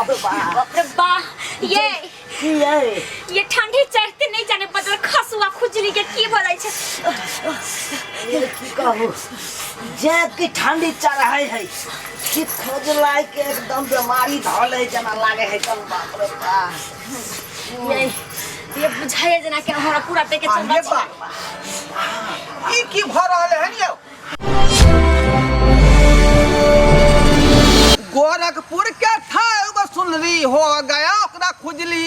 बाप रे बा ये ठंडी चढ़ते नहीं जाने बदल खसुआ खुजली के की भराई छे ये की कहू जे की ठंडी चढ़ाई है कि खोजलाई के एकदम बीमारी धले जना लागे है कल बाप रे बाप ये बुझाए जना के हमरा पूरा पे के चंदा बा ई की भ रहले हन यौ गोरखपुर के था एगो सुनरी हो गया ओकरा खुजली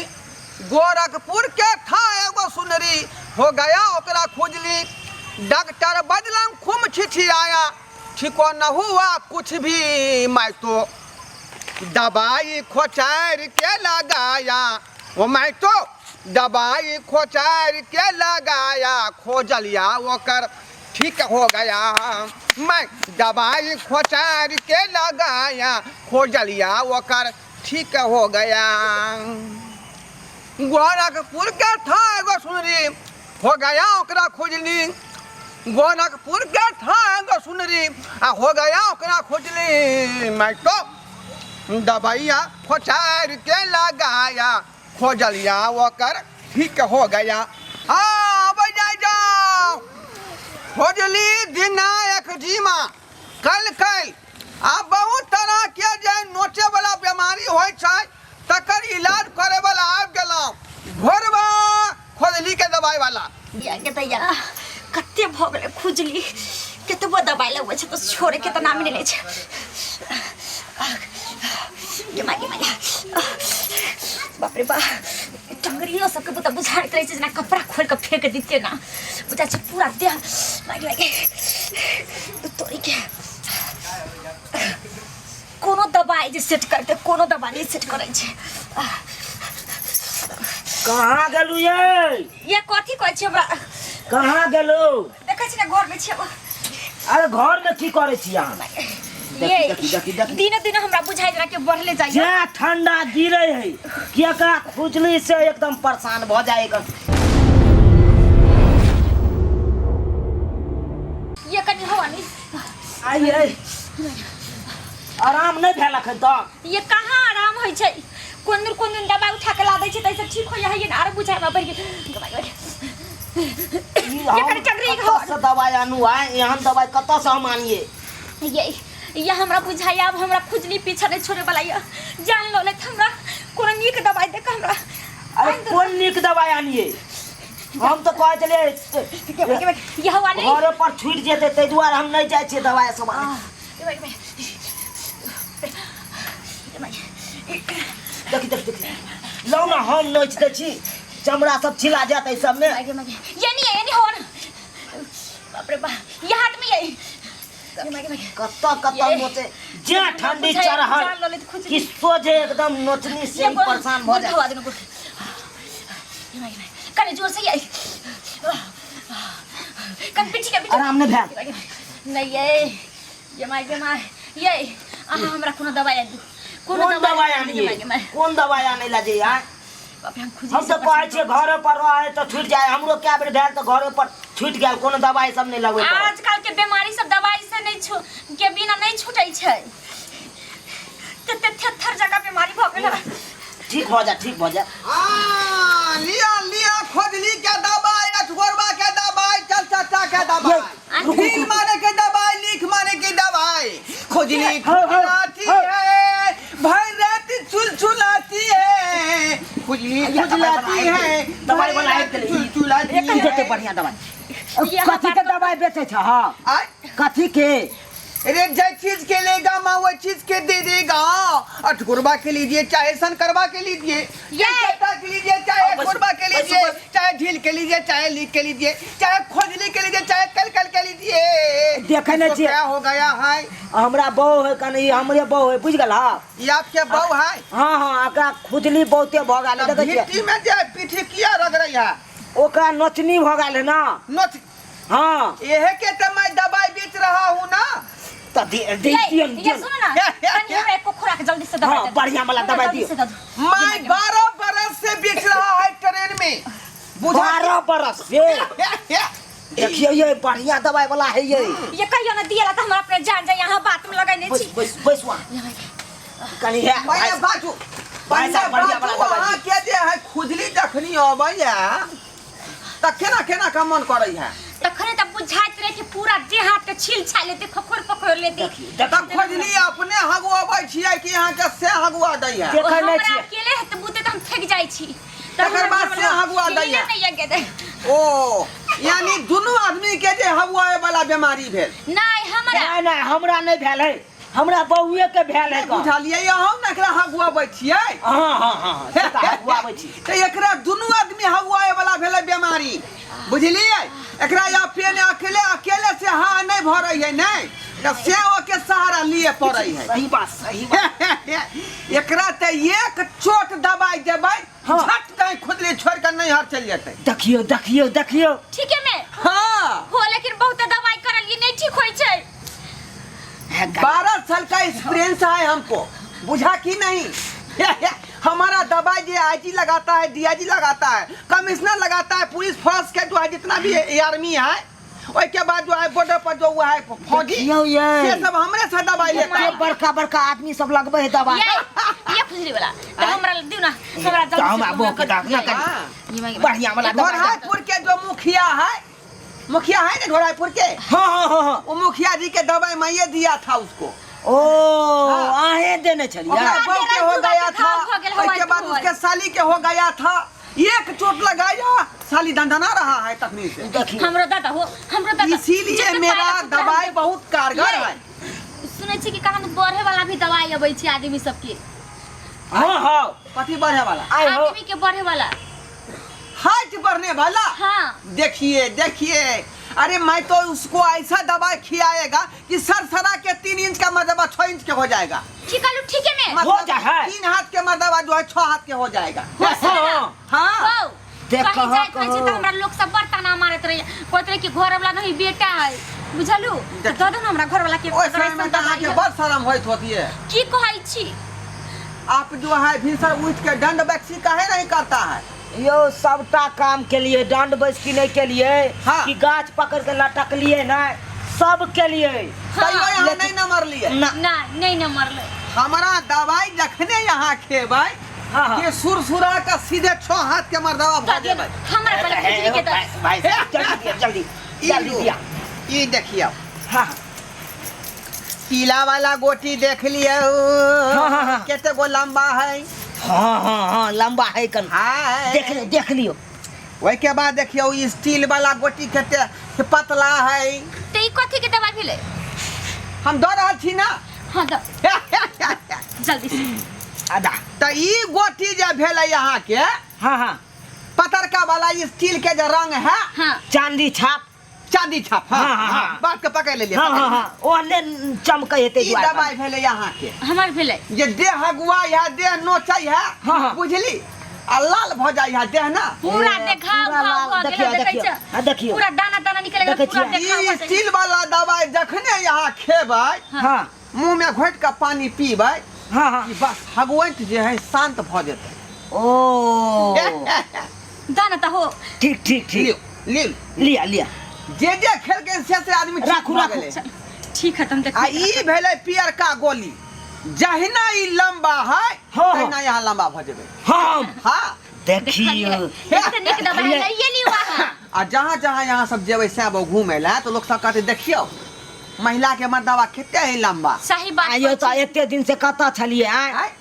गोरखपुर के था एगो सुनरी हो गया ओकरा खुजली डॉक्टर बदलम खूब छिछियाया ठीको न हुआ कुछ भी मैं तो दवाई खोचार के लगाया वो मैं तो दवाई खोचार के लगाया खोजलिया ओकर ठीक हो गया मैं दवाई खोचार के लगाया खोजलिया ओकर ठीक हो गया गोरखपुर के था एगो सुनरी हो गया ओकरा खोजली गोरखपुर के था एगो सुनरी हो गया ओकरा खोजली मैं तो दवाइया खोचार के लगाया खोजलिया ओकर ठीक हो गया जाओ खोजली दिनायक जीमा कल कल आ बहुत तरह के जे नोचे वाला बीमारी होय छै तकर इलाज करे वाला आबि गेलौ घोरबा खोजली के दवाई वाला या के तैया कत्ते भ गेले खुजली केतबो दवाई लगबै छै त छोड़े के त नाम नै छै ये मागे बाप रे बा टंगरियो सबके बुता बुझाड़ करे छै जना कपड़ा खोल के फेंक दिते ना बुझा छै पूरा देह मागे तो तोरी के कोनो दवाई जे सेट करते कोनो दवाई नहीं सेट करे छै कहां गेलु ये कथि कहै छै हमरा कहां गेलु देखै छी ना घर में छै अरे घर में की करे छी अहाँ ये दिन दिन हमरा बुझाई जना के बढ़ले जाय जे ठंडा गिरे है किया खुजली से एकदम परेशान भ जाएगा ये कनी हवानी आइए आराम नहीं भेल अखन तक ये कहाँ आराम होय छै कोन दिन दवाई उठा के ला दै छै तैसे ठीक हो जाय है आर बुझाई में बढ़ ये कनी चंगरी कत से दवाई आनु है यहाँ दवाई कत से हम आनिए ये हमरा बुझाई अब हमरा खुजली पीछा नहीं छोड़े वाला ये जान लो ले हमरा कोनो नीक दवाई दे के हमरा अरे कोन नीक दवाई आनिए हम तो कह चले ये हवा नहीं घर पर छूट जेते तै दुआर हम नहीं जाय छी दवाई सामान देख लो ना हम नोच दे छी चमड़ा सब छिला जाते सब में ये नहीं हो ना बाप रे बा ये हाथ में ये कत्ता नोचे जे ठंडी चढ़ल कि सोझे एकदम नोचनी से परेशान भ जाए कने जोर से ये कन पीछे के आराम नहीं भेल नहीं ये माय ये हमरा कोनो दवाई दे कौन दवाई आनिए कौन दवाई आने लगे यार हम तो कहे छे घर पर रहे तो छूट जाए हमरो क्या बेर भेल तो घर पर छूट गेल कोनो दवाई सब नहीं लगबे आजकल के बीमारी सब दवाई से नहीं के बिना नहीं छूटै छै ते थर जगह बीमारी भ गेल ठीक हो जा हां लिया खोजली के दवाई अठगोरबा के दवाई चलचटा के दवाई ढील मारे के दवाई लिख मारे के दवाई खोजली खुजलाती है भाई रात चुलचुलाती है खुजली खुजलाती है दवाई बनाए चुलचुलाती है एक देते बढ़िया दवाई कथी के दवाई बेचे छ हां कथी के अरे जिस चीज के लेगा माँ वो चीज के दे देगा अठगोरबा के लीजिए चाहे सनकरबा के लीजिए के लीजिए चाहे अठगोरबा के लीजिए चाहे ढील के लीजिए चाहे लीक के लीजिए चाहे खोजली के लीजिए चाहे कल के लीजिए देखे न छी क्या हो गया है हमरा बहू है कनी हमरे बहू है बुझ गेला ये आपके बहू है हां एकरा खुजली बहुते भ गेल देखे छी मिट्टी में जे पीठी किया रग रही है ओकरा नोचनी भ गेल है ना नोच हां यह के तो मैं दवाई बेच रहा हूँ ना तो दे ये सुनो ना कनी हमरा एको खुराक जल्दी से दवाई दे बढ़िया वाला दवाई दियो मैं 12 बरस से बेच रहा है ट्रेन में 12 बरस से देखिए ये बढ़िया दवाई वाला है ये कहियो ना दियला त हमरा अपने जान जाय यहाँ बात में लगाइ नै छी बस वहाँ कनी है मैं बाजू ऐसा बढ़िया वाला दवाई वहाँ के जे है खुजली जखनी अबैया त केना केना का मन करै है तखने त बुझाइत रहे कि पूरा देह हाथ के छील छाल लेते खखोर पकड़ लेते त खुजली अपने हगुआबै छियै कि यहाँ के से हगुआ दै है देखै हमरा नै छियै अकेले है त बुते त हम फेक जाइ छी तकर बाद से हगुआ दैया ओ यानी दुनू आदमी के जे हगुआए वाला बीमारी भेल नहीं हमरा नहीं हमरा नहीं भेल है हमरा बउए के भेल है बुझलियै हम न एकरा हगुआबै छियै हां हगुआबै छी त एकरा दुनू आदमी हगुआए वाला भेलै बीमारी बुझलियै एकरा या पेन अकेले से हाँ नहीं भरै है नहीं त सेओ के सहारा लिए पड़ै है सही बात एकरा त एक चोट दबाई देबै हाँ। झट कहीं खुदली छोड़ के नहीं हर चल जेतै देखियो ठीक है मैं हाँ हो लेकिन बहुत दवाई करल ये नहीं ठीक होई छै 12 साल का एक्सपीरियंस है हमको बुझा कि नहीं हमारा दवाई जो आईजी लगाता है डीआईजी लगाता है कमिश्नर लगाता है पुलिस फोर्स के जो है जितना भी आर्मी है उसके बाद जो है बॉर्डर पर जो हुआ है फौजी ये सब हमरे से दवाई लेता है बड़का आदमी सब लगबे है दवाई ये खुजली वाला त हमरा दिउ ना हमरा जल्दी हमरा बो के दाग ना कर बढ़िया वाला दवाई ढोराईपुर के जो मुखिया है ना ढोराईपुर के हां वो मुखिया जी के दवाई मैं ये दिया था उसको ओ आहे देने चलिए बहू के हो गया था उसके बाद उसके साली के हो गया था एक चोट लगाया साली दंदना रहा है तकनीक से देखिए हमरो दादा इसीलिए मेरा दवाई बहुत कारगर है सुनै छी कि कहां बढ़े वाला भी दवाई अबै छै आदमी सबके हां कथी बढ़े वाला आदमी के बढ़े वाला हाइट बढ़ने वाला हां देखिए अरे मैं तो उसको ऐसा दवाई खिलाएगा कि सरसरा के 3 इंच का मर्दबा 6 इंच के हो जाएगा ठीक है मैं हो जाए 3 हाथ के मर्दबा जो है 6 हाथ के हो जाएगा हाँ कहीं जाए छै त हमरा लोग सब बर्तन ना मारत रहे कहत रहे कि घर वाला नहीं बेटा है बुझलू त ददन हमरा घर वाला के ओइ समय में तहां के बड़ शर्म होइत होती है की कहै छी आप जो है भीतर उठ के दंड बैक्सी काहे नहीं करता है यो सबटा काम के लिए दंड बैठकी नहीं के लिए हाँ। कि गाछ पकड़ के लटक लिए ना सब के लिए तैयो यहाँ नहीं न मरलिए ना नहीं न मरले हमारा दवाई जखने यहाँ खेबै हाँ। ये सुरसुरा का सीधे 6 हाथ के मर्दवा भऽ जेबै हमरा पहले खुजली के त भाई जल्दी दिया ये देखिए हाँ पीला वाला गोटी देख लियो हाँ। केते गो लंबा है हाँ लंबा है कन हां देख लियो वही के बाद देखियो स्टील वाला गोटी केते पतला है ते ई कथि के दवाई भेले हम दऽ रहल छी ना हां द जल्दी से आधा त ई गोटी जे भेलै यहाँ के हाँ पतरका वाला स्टील के जो रंग है हां चांदी छाप हाँ बात के पकड़ ले लिया हाँ ओने चमकै हेतै ई दवाई भेलै यहाँ के हमर भेले ये देह हगुआ या देह नोचै है हाँ। बुझली आ लाल भ जाय है देह ना पूरा देखाव हो गेल देखै छ पूरा दाना निकल गेल पूरा देखाव ई स्टील वाला दवाई जखने यहाँ खेबै हाँ मुंह में घोट के पानी पीबै हाँ कि बस हगुआंत जे है शांत भ जेतै ओ दाना त हो ठीक लिया जे खेल के से आदमी राखू ठीक है तुम देख आ ई भेलै पियर का गोली जहिना ई लंबा है हाँ। तहिना यहाँ लंबा भ जेबै हाँ देखियो इतने निक दवाई है ये नहीं हुआ है आ जहाँ यहाँ सब जेबै से घूमे ला तो लोग सब कहते देखियो महिला के मर्दवा कते है लंबा सही बात आइयो तो एते दिन से कता छलिए आय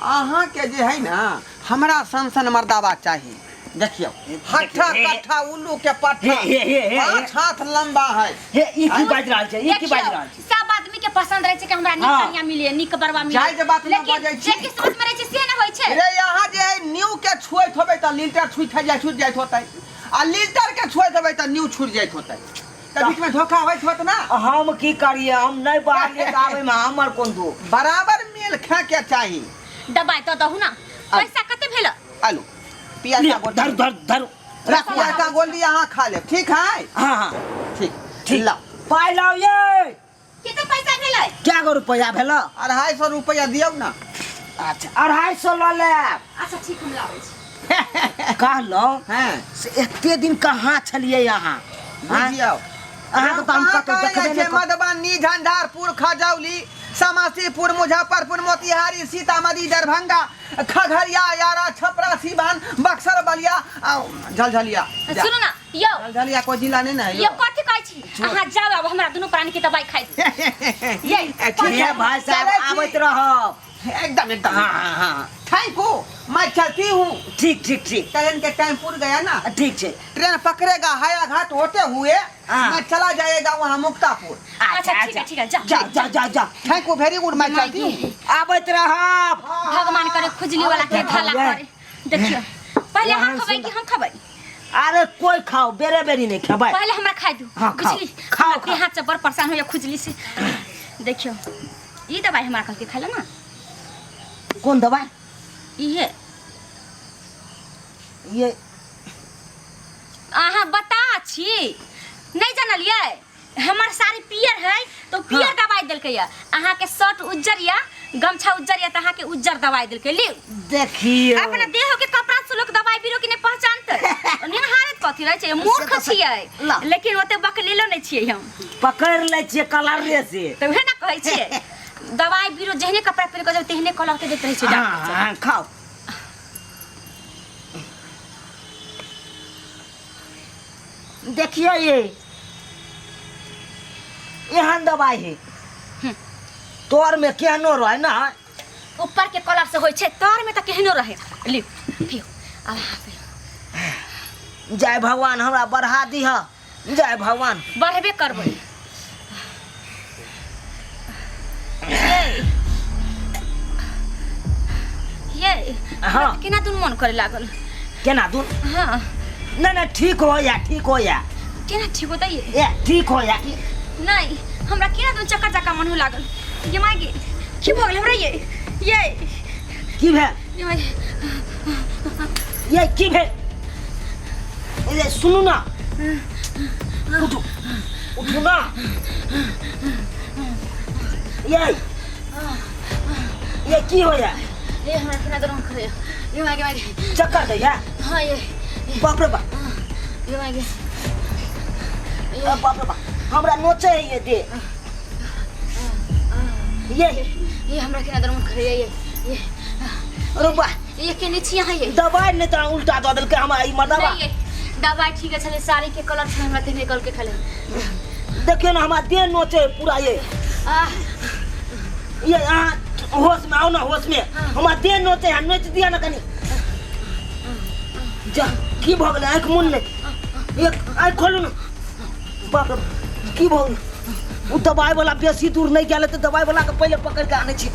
अहाँ के जे है ना हमरा सन मर्दवा चाहिए देखियो हट्ठा कट्ठा उल्लू के पट्ठा 5 हाथ लंबा है ई की बाज रहल छै सब आदमी के पसंद रहे छै कि हमरा निक कन्या मिले निक बरवा मिले जाय जे बात न बजै छी जे किस्मत में रहे छै से न होय छै रे यहाँ जे है न्यू के छुइत होबै त लीटर छुइत जाइत होतै आ लीटर के छुइत होबै त न्यू छुट जाइत होतै त बीच में धोखा होइत होत ना हम की करिए हम नहीं बाहर ले आवे में हमर कोन दो बराबर मेल खा के चाही दबाई तो दहु ना पैसा कते भेल आलू पियाज का धर रखिया का गोली यहाँ खा ले ठीक है हाँ ठीक ला पाई लाओ ये कते पैसा भेलै क्या गो रुपया भेलो 250 रुपया दियौ ना अच्छा 250 ल ले अच्छा ठीक हम लाबै छी कहलो हैं से एते दिन कहाँ छलिए यहाँ बुझियो अहाँ तो हम कत देखबे मधुबनी झंझारपुर खजौली समस्तीपुर, मुजफ्फरपुर, मोतिहारी, सीतामढ़ी, दरभंगा, खगड़िया, यारा, छपरा, सीवान, बक्सर, बलिया, झलझलिया। सुनो ना यो झलझलिया कोई जिला नहीं ना ये कथि कहै छी अहाँ जाओ अब हमरा दुनू प्राणी के दवाई खाइ ये ये भाई साहब आवत रहो एकदम एकदम। हाँ थैंक यू, मैं चलती हूँ। ठीक ठीक ठीक ट्रेन के टाइम पूर गया ना, ठीक है। ट्रेन पकड़ेगा हायाघाट होते हुए, हाँ। मैं चला जाएगा वहाँ मुक्तापुर। अच्छा ठीक है जा जा जा जा जा थैंक यू वेरी गुड, मैं चलती हूँ। आवत रहो। भगवान करे खुजली वाला के थाला करे। देखियो पहले हम खबै कि हम खबै? अरे कोई खाओ, बेरे बेरी नहीं खाओ। पहले हमरा खाइ दू। हाँ, खाओ, बुझली खाओ, देह हाथ से बड़ परेशान होया खुजली से। देखियो ई दवाई हमरा कल के खाइला ना। कौन दवाई? इहे ये अहाँ बता छी नहीं जानलिए हमर साड़ी पियर है तो पियर हाँ। दवाई देलकै या अहाँ के शर्ट उज्जर या गमछा उज्जर या त अहाँ के उज्जर दवाई देलकै लियो। देखियो अपना देह के कपड़ा से लोग दवाई बीरो के नहीं पहचानते निहारत कथि रहे छै मूर्ख छियै ला। लेकिन ओते बकलेलो नहीं छियै हम पकड़ ले छे कलर रे से। त उहे ना कहै छियै दवाई बीरो जहने कपड़ा पहिर के जब तेहने कलर के देत रहै छै डॉक्टर हाँ खाओ। देखियो ये यहाँ दवाई है तोर में केहनो रहे ना ऊपर के कलर से होय छै तर में त केहनो रहे लियो पियो अब अहाँ पियो। जय भगवान हमरा बढ़ा दीह। जय भगवान बढ़बे करबै ये हाँ। केना दुन मन करे लागल। केना दून? हाँ नहीं नहीं ठीक हो या ठीक हो या केना ठीक होतै ये ठीक हो या नहीं हमरा केना दुन चक्कर चक्कर मन हो लागल। ये मागे की भ गेल हमरा ये की भे ये मागे ये की भे ये सुनू ना उठो उठो ना ये की हो या ये हमरा केना दुन करे ये मागे चक्कर दे या हाँ ये बाप रे बाप ये मागे बाप रे बाप हमरा नोचे है ये दे ये हमरा केना दुन करे ये अरे वाह ये के नीचे है ये दवाई नहीं तो उल्टा दे देलके हमरा ई मर्दवा। नहीं, ये दवाई ठीक है चले साड़ी के कलर से हमरा तेने कल के खाले देखियो ना हमरा देह नोचे पूरा ये होश में आओ ना होश में हमरा देह नोचे है नोच दिया ना कनी जा की भ गेल आँख मुन ने एक आँख खोलू ना बाप रे की भ गेल उ दवाई वाला बेसी दूर नहीं गेले तो दवाई वाला के पहले पकड़ के आने छी।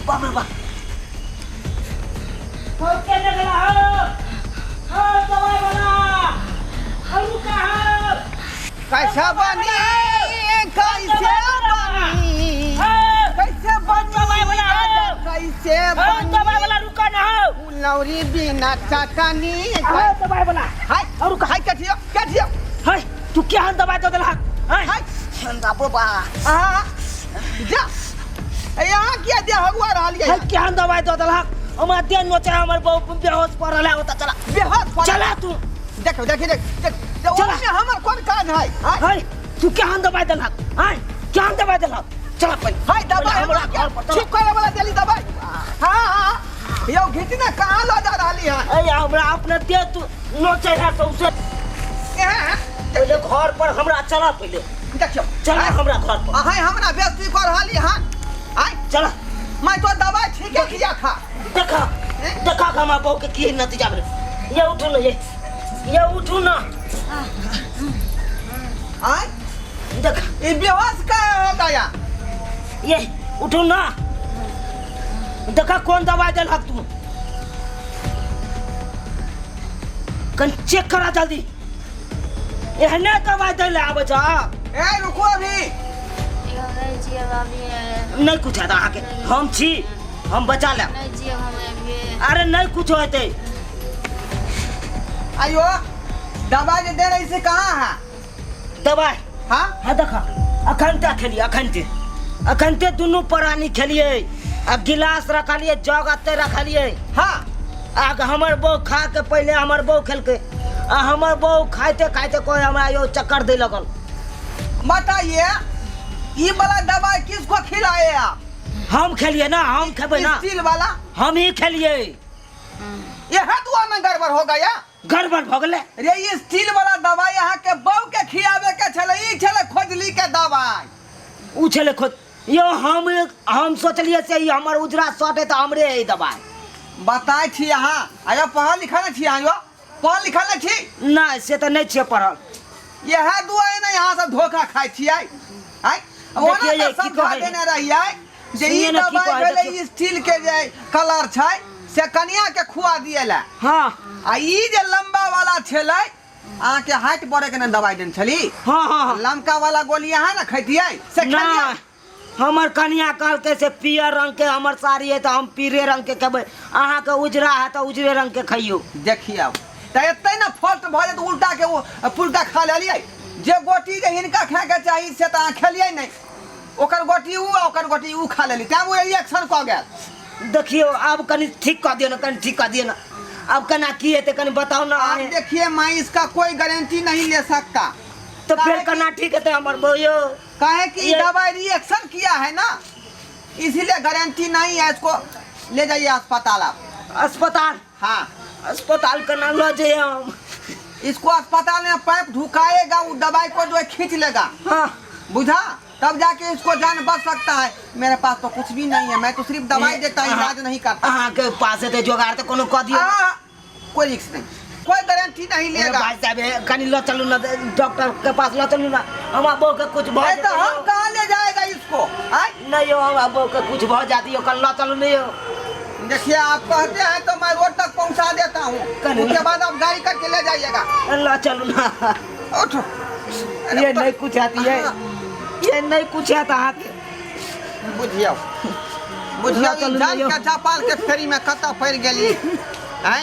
बाप रे बाप के लगला हो दवाई वाला हलू का कैसा बनी कैसे बनी कैसे दवाई वाला कैसे दवाई वाला रुका ना हो लौरी बिना चटनी दवाई वाला हाय और रुका हाय कथियो हाय तू क्या दवाई दे देला हाय हाय छंदा बाबा जा यहाँ किया दे हगुआ रहल हाय क्या दवाई दे देला हमरा देह नोचे हमर बहु बेहोश पड़ल है होता चला बेहोश चला तू देखो देख ओने हमर कोन काज है हाय तू क्या दवाई देला हाय क्या दवाई देला चला पहले हाय दवाई हमरा घर पर ठीक करे वाला देली दवाई हां यो घिटना कहां ला जा रहली है ए हमरा अपने देह तू नोचे है सौसे पहले घर पर हमरा चला पहले देखियो चला हमरा घर पर हाय हमरा बेइज्जती कर रहली हां हाय चला मैं तो दवाई ठीक है किया था देखा देखा हमारा बहू के की नतीजा भेल ये उठू ना ये उठू ना हाय देखा ये बेहोश का हो गया ये उठू ना देखा कौन दवाई देलक तू कन चेक करा जल्दी एहने दवाई देले आबे जा ए रुको अभी नहीं कुछ है आके हम छी हम बचा ले अरे नहीं कुछ होते आयो दवाई जे दे रही से कहाँ है दवाई हाँ हाँ देखा अखनते खेलिए अखनते दोनों प्राणी खेलिए आ गिलास रखलिए जग अते रखलिए हाँ आग हमर बहू खा के पहले हमर बहू खेलके आ हमर बहू खाते खाते कोई हमरा यो चक्कर दे लगल बताइए ये वाला दवाई किसको खिलाए आप? हम खेलिए ना, हम खेबे ना, स्टील वाला हम ही खेलिए। ये हथुआ में गड़बड़ हो गया। गड़बड़ भ गेले। रे ये स्टील वाला दवाई यहाँ के बहू के खियावे के छले, ई छले खोजली के दवाई। उ छले खुद यो हम सोचलिए से ई हमर उजरा शर्ट है तो हमरे है ई दवाई। बताए छी यहाँ आयो पढ़ल लिखल छी, आयो पढ़ल लिखल छी ना से तो नहीं छे पढ़ल। यह दुआई ना यहाँ से धोखा खाई छी। आई देखिए ये की समझा कहै देने रहिए जे ई सुनिए ना की दवाई कहै भेले देखियो। ई स्टील के जे कलर छै से कनिया के खुआ दिएला। हाँ आ ई जे लंबा वाला छले अहाँ के हाइट बढ़े के ना दवाई देन छली। हाँ हाँ लमका वाला गोली यहाँ ना खैतियै से ना खैतियै। हमर कनिया कहलके से पियर रंग के हमर साड़ी है तो हम पीरे रंग के खेबै, अहाँ के उजरा है तो उजरे रंग के खइयो। देखिए अब तो एते ना फॉल्ट भ जात, उल्टा के वो पुल्टा खा लेलियै। जे गोटी जे हिनका खाए के चाही से तो अहाँ खेलियै नहीं, ओकर गोटी उ ओकर गोटी उ खा लेली, तैं वो रिएक्शन क गेल। देखियो अब कनी ठीक कर दियो ना, कनी ठीक कर दियो ना। अब कना की है कनी बताओ ना। आप देखिए मैं इसका कोई गारंटी नहीं ले सकता। तो फिर कना ठीक है हमर बोयो। काहे कि ये- दवाई रिएक्शन किया है ना, इसीलिए गारंटी नहीं है। इसको ले जाइए अस्पताल आप। अस्पताल, हाँ अस्पताल का नाम लो जे हम। इसको अस्पताल में पाइप ढुकाएगा, वो दवाई को जो है खींच लेगा, हाँ बुझा, तब जाके इसको जान बच सकता है। मेरे पास तो कुछ भी नहीं है, मैं तो सिर्फ दवाई देता हूँ, इलाज नहीं करता। अहाँ के पास है तो जोगाड़ तो कोनो कह दियो। कोई रिस्क नहीं, कोई गारंटी नहीं लेगा। भाई साहब कनी लो चलू ना डॉक्टर के पास लो चलू ना, हम बो के कुछ भ तो हम कहाँ ले जाएगा इसको? आय? नहीं हो, हम बो के कुछ भ जाती हो, कल लो चलू नहीं हो। देखिए आप कहते हैं तो मैं रोड तक पहुंचा देता हूँ, उसके बाद आप गाड़ी करके ले जाइएगा। लो चलू ना। उठो। ये नहीं कुछ आती है, हाँ। ये नहीं कुछ आता अहाँ के। बुझियो बुझियो ला चलू जान लियो। के चापाल के फेरी में कतऽ पड़ गेली। हैं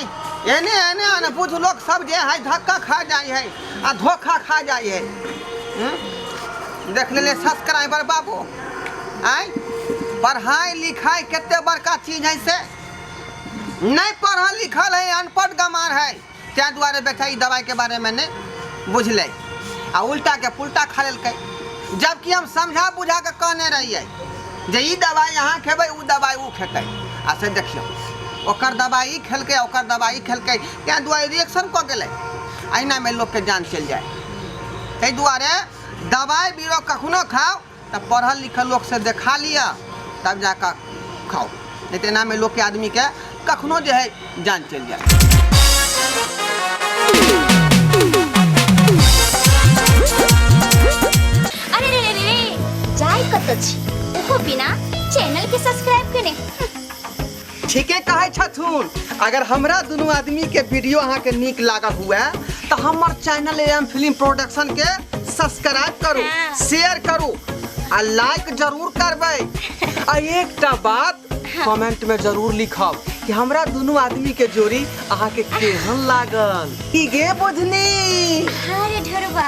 एने एने आने बुझ लोग सब जे है धक्का खा जाए है आ धोखा खा जाए है। देख ले सब्सक्राइबर बाबू, हैं पढ़ाई लिखाई कितने बड़का चीज है से नहीं पढ़ल लिखल है, अनपढ़ गमार है, त्या द्वारे बैठा ई दवाई के बारे में नहीं बुझले आ उल्टा के पुल्टा खा लेलकै। जबकि हम समझा बुझा के कहने रहिए जे ई दवाई यहाँ खेबै उ दवाई उ खेतै। आ से देखियो ओकर दवाई खेलकै ओकर दवाई खेलकै, त्या दुआरे रिएक्शन कऽ गेलै, अहिना में लोग के जान चल जाए। ताहि दुआरे दवाई बीरो कखनो खाओ तो पढ़ल लिखल लोग से देखा लिया तब जाकर खाओ, नहीं तो एना में लोग के आदमी के कखनो जो है जान चल जाए। अरे रे रे रे जाय कत छी ओहो बिना चैनल के सब्सक्राइब कने। ठीके कहे छथुन। अगर हमरा दोनों आदमी के वीडियो अहाँ के नीक लागल हुए तो हमर चैनल एम फिल्म प्रोडक्शन के सब्सक्राइब करू, शेयर करू आ लाइक जरूर करबै। आ एकटा बात कमेंट में जरूर लिखब कि हमरा दोनों आदमी के जोड़ी अहाँ के केहन लागल। की गे बुझनी? अरे ढरबा